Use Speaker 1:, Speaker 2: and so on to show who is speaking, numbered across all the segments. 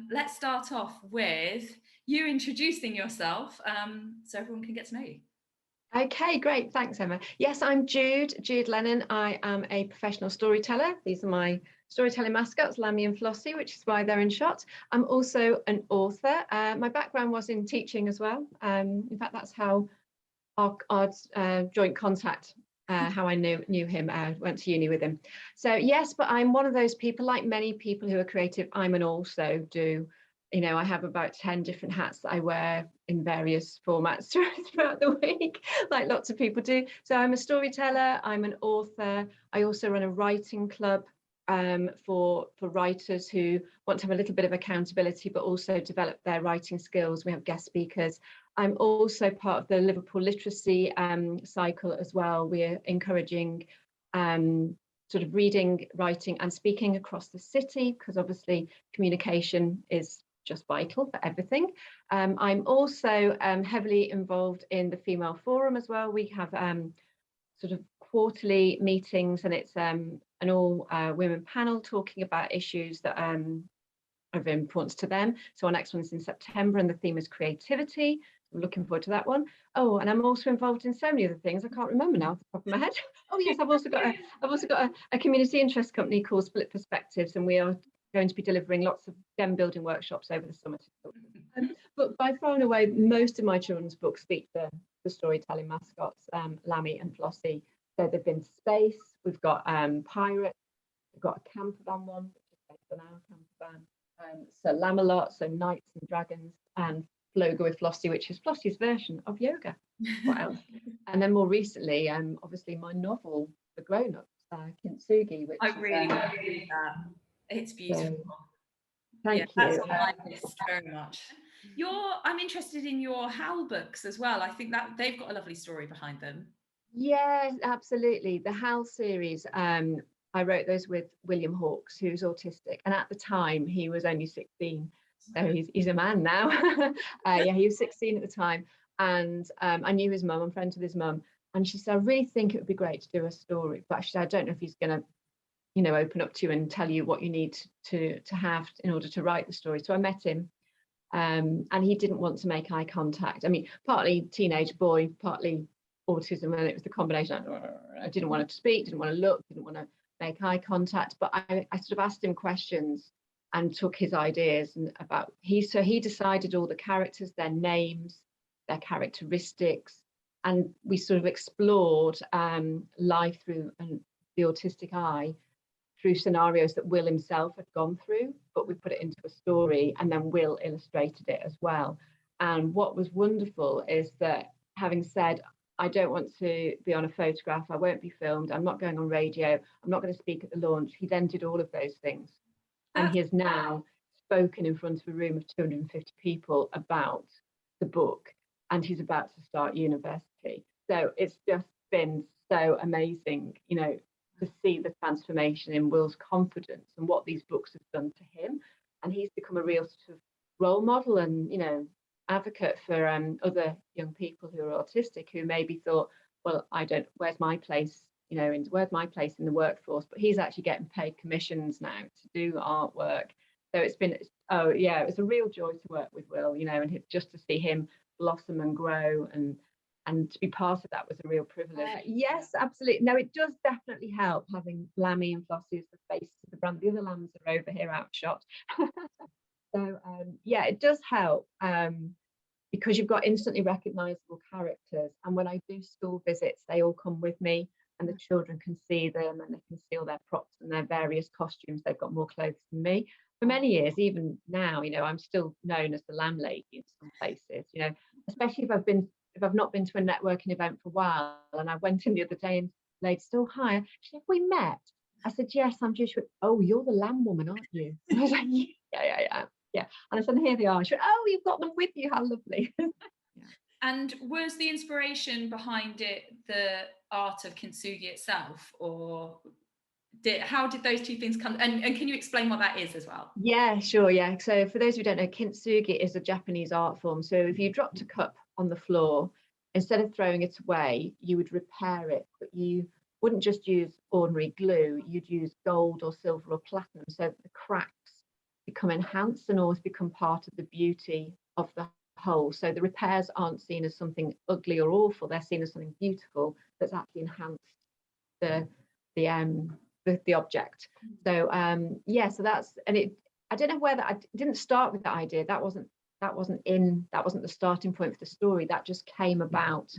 Speaker 1: Let's start off with you introducing yourself so everyone can get to know you.
Speaker 2: Okay, great. Thanks, Emma. Yes, I'm Jude Lennon. I am a professional storyteller. These are my storytelling mascots, Lammy and Flossie, which is why they're in shot. I'm also an author. My background was in teaching as well. In fact, that's how our joint contact, how I knew him, went to uni with him. So yes, but I'm one of those people, like many people who are creative, I'm an also do. I have about 10 different hats that I wear in various formats throughout the week, like lots of people do. So I'm a storyteller, I'm an author. I also run a writing club for writers who want to have a little bit of accountability, but also develop their writing skills. We have guest speakers. I'm also part of the Liverpool literacy cycle as well. We're encouraging sort of reading, writing and speaking across the city, because obviously communication is just vital for everything. I'm also heavily involved in the Female Forum as well. We have sort of quarterly meetings, and it's an all women panel talking about issues that are of importance to them. So our next one's in September, and the theme is creativity. I'm looking forward to that one. Oh, and I'm also involved in so many other things I can't remember now off the top of my head. Oh yes, I've also got a community interest company called Split Perspectives, and we are going to be delivering lots of STEM building workshops over the summer. But by far and away, most of my children's books feature the storytelling mascots, Lammy and Flossie. So they've been to space. We've got pirates. We've got a camper van one, which is based on our camper van. So Lam-a-lot, so knights and dragons, and Floga with Flossie, which is Flossie's version of yoga. What else? And then more recently, obviously my novel, The Grown-Ups, Kintsugi, which
Speaker 1: I really want to read that. It's beautiful.
Speaker 2: Thank you.
Speaker 1: That's on my list very much. I'm interested in your Howl books as well. I think that they've got a lovely story behind them.
Speaker 2: Yes, absolutely. The Howl series, I wrote those with William Hawkes, who's autistic, and at the time he was only 16, so he's a man now. Yeah, he was 16 at the time, and I knew his mum. I'm friends with his mum, and she said, "I really think it would be great to do a story, but she said, I don't know if he's going to, open up to you and tell you what you need to have in order to write the story." So I met him, and he didn't want to make eye contact. I mean, partly teenage boy, partly autism, and it was the combination. I didn't want to speak, didn't want to look, didn't want to make eye contact, but I sort of asked him questions and took his ideas and so he decided all the characters, their names, their characteristics, and we sort of explored life through the autistic eye through scenarios that Will himself had gone through, but we put it into a story, and then Will illustrated it as well. And what was wonderful is that, having said, I don't want to be on a photograph, I won't be filmed, I'm not going on radio, I'm not going to speak at the launch, he then did all of those things. And he has now spoken in front of a room of 250 people about the book, and he's about to start university. So it's just been so amazing, to see the transformation in Will's confidence and what these books have done to him. And he's become a real sort of role model and, advocate for other young people who are autistic, who maybe thought, well, where's my place, where's my place in the workforce? But he's actually getting paid commissions now to do artwork. So it was a real joy to work with Will, and just to see him blossom and grow and to be part of that was a real privilege. Yes, absolutely. No, it does definitely help having Lammy and Flossie as the face of the brand. The other lambs are over here outshot. So it does help because you've got instantly recognizable characters. And when I do school visits, they all come with me, and the children can see them and they can see all their props and their various costumes. They've got more clothes than me. For many years, even now, I'm still known as the lamb lady in some places, especially if I've not been to a networking event for a while. And I went in the other day and the lady still hi. She said, "We met." I said, "Yes, I'm Jewish." "Oh, you're the lamb woman, aren't you?" And I was like, yeah. And I said, "Here they are." She went, "Oh, you've got them with you. How lovely."
Speaker 1: And was the inspiration behind it the art of kintsugi itself, or how did those two things come? And can you explain what that is as well?
Speaker 2: Yeah, sure. Yeah. So for those who don't know, kintsugi is a Japanese art form. So if you dropped a cup on the floor, instead of throwing it away, you would repair it, but you wouldn't just use ordinary glue. You'd use gold or silver or platinum, so the cracks become enhanced and always become part of the beauty of the whole. So the repairs aren't seen as something ugly or awful, they're seen as something beautiful that's actually enhanced the the object. So yeah, so that's, and it, I don't know whether I didn't start with that idea. That wasn't the starting point for the story. That just came about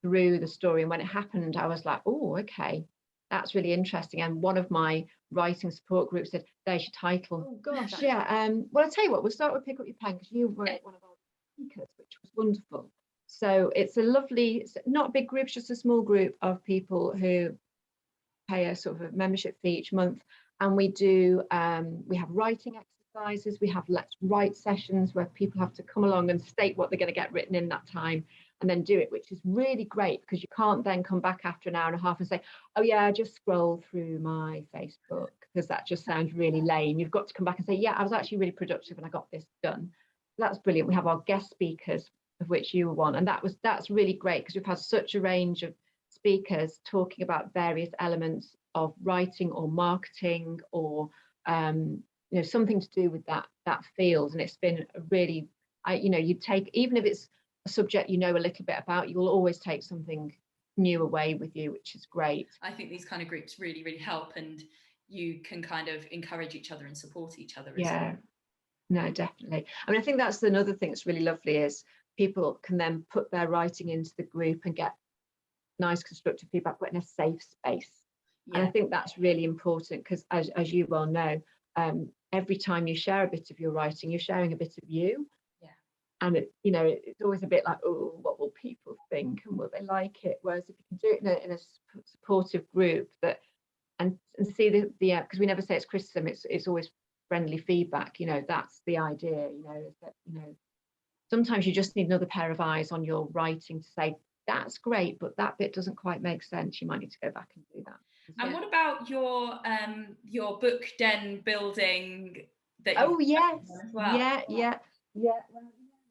Speaker 2: through the story. And when it happened, I was like, oh, okay, that's really interesting. And one of my writing support groups said, there's your title. Oh gosh, yeah. Well, I'll tell you what, we'll start with Pick Up Your Pen, because you were one of our speakers, which was wonderful. So it's a lovely, not a big group, just a small group of people who pay a sort of a membership fee each month. And we do, we have writing exercises, we have let's write sessions where people have to come along and state what they're going to get written in that time and then do it, which is really great, because you can't then come back after an hour and a half and say, oh yeah, I just scrolled through my Facebook, because that just sounds really lame. You've got to come back and say, yeah, I was actually really productive and I got this done. That's brilliant. We have our guest speakers, of which you were one, and that's really great, because we've had such a range of speakers talking about various elements of writing or marketing or something to do with that field. And it's been a really, you take, even if it's a subject you know a little bit about, you will always take something new away with you, which is great.
Speaker 1: I think these kind of groups really, really help, and you can kind of encourage each other and support each other.
Speaker 2: Yeah, no, definitely. I mean, I think that's another thing that's really lovely, is people can then put their writing into the group and get nice constructive feedback, but in a safe space. Yeah. And I think that's really important, because as you well know, every time you share a bit of your writing, you're sharing a bit of you.
Speaker 1: Yeah.
Speaker 2: And it's always a bit like, oh, what will people think, and will they like it? Whereas if you can do it in a supportive group, that and see the because we never say it's criticism, it's always friendly feedback. That's the idea. Is that sometimes you just need another pair of eyes on your writing to say, that's great, but that bit doesn't quite make sense. You might need to go back and do that.
Speaker 1: And what about your book den building?
Speaker 2: Oh yes, well? yeah. Well,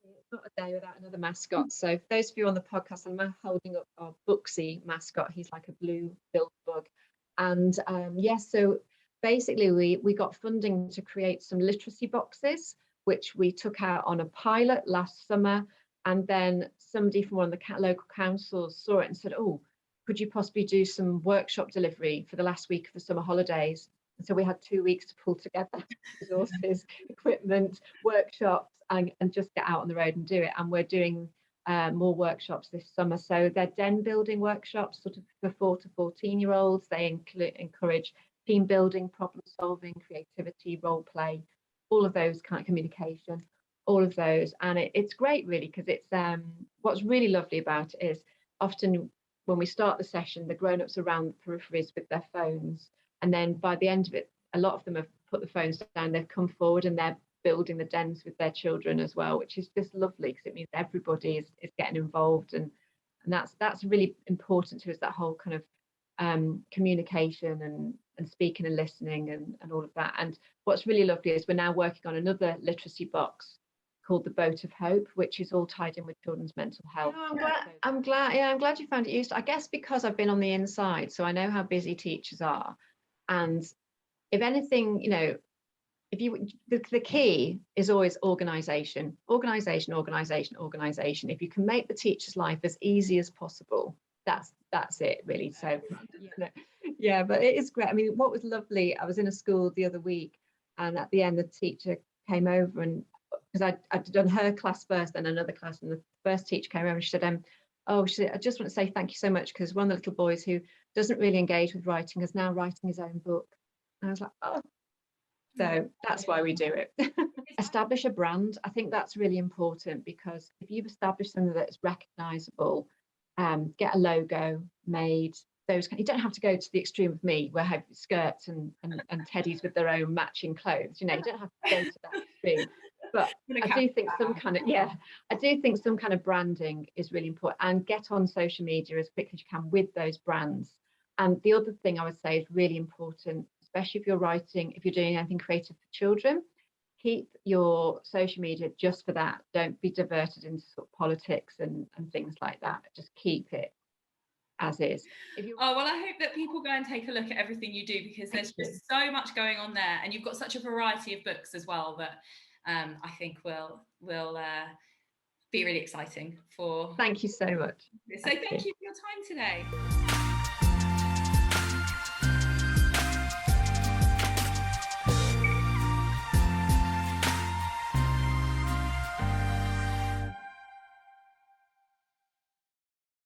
Speaker 2: it's not a day without another mascot. So for those of you on the podcast, I'm holding up our Booksy mascot. He's like a blue build bug, and so basically we got funding to create some literacy boxes, which we took out on a pilot last summer. And then somebody from one of the local councils saw it and said, oh, could you possibly do some workshop delivery for the last week of the summer holidays? And so we had 2 weeks to pull together resources, equipment, workshops, and just get out on the road and do it. And we're doing more workshops this summer. So they're den building workshops, sort of for 4 to 14-year-olds. They encourage team building, problem solving, creativity, role play, all of those kind of communication. All of those, and it's great really, because it's what's really lovely about it is often when we start the session, the grown-ups are around the peripheries with their phones, and then by the end of it, a lot of them have put the phones down, they've come forward and they're building the dens with their children as well, which is just lovely, because it means everybody is getting involved, and that's really important to us, that whole kind of communication and speaking and listening and all of that. And what's really lovely is we're now working on another literacy box called the Boat of Hope, which is all tied in with children's mental health. Oh, I'm glad you found it useful. I guess because I've been on the inside, so I know how busy teachers are. And if anything, if you the key is always organisation. If you can make the teacher's life as easy as possible, that's it really. So yeah, but it is great. I mean, what was lovely, I was in a school the other week, and at the end the teacher came over, and because I'd done her class first, then another class, and the first teacher came over and she said, she said, I just want to say thank you so much, because one of the little boys who doesn't really engage with writing is now writing his own book. And I was like, oh, so that's why we do it. Establish a brand. I think that's really important, because if you've established something that's recognizable, get a logo made. You don't have to go to the extreme of me, where I have skirts and teddies with their own matching clothes. You don't have to go to that extreme. But I do think some kind of branding is really important, and get on social media as quickly as you can with those brands. And the other thing I would say is really important, especially if you're doing anything creative for children, keep your social media just for that. Don't be diverted into sort of politics and things like that. Just keep it as is.
Speaker 1: Oh, well, I hope that people go and take a look at everything you do, because there's just so much going on there, and you've got such a variety of books as well that I think will be really exciting for.
Speaker 2: Thank you so much.
Speaker 1: So thank you for your time today.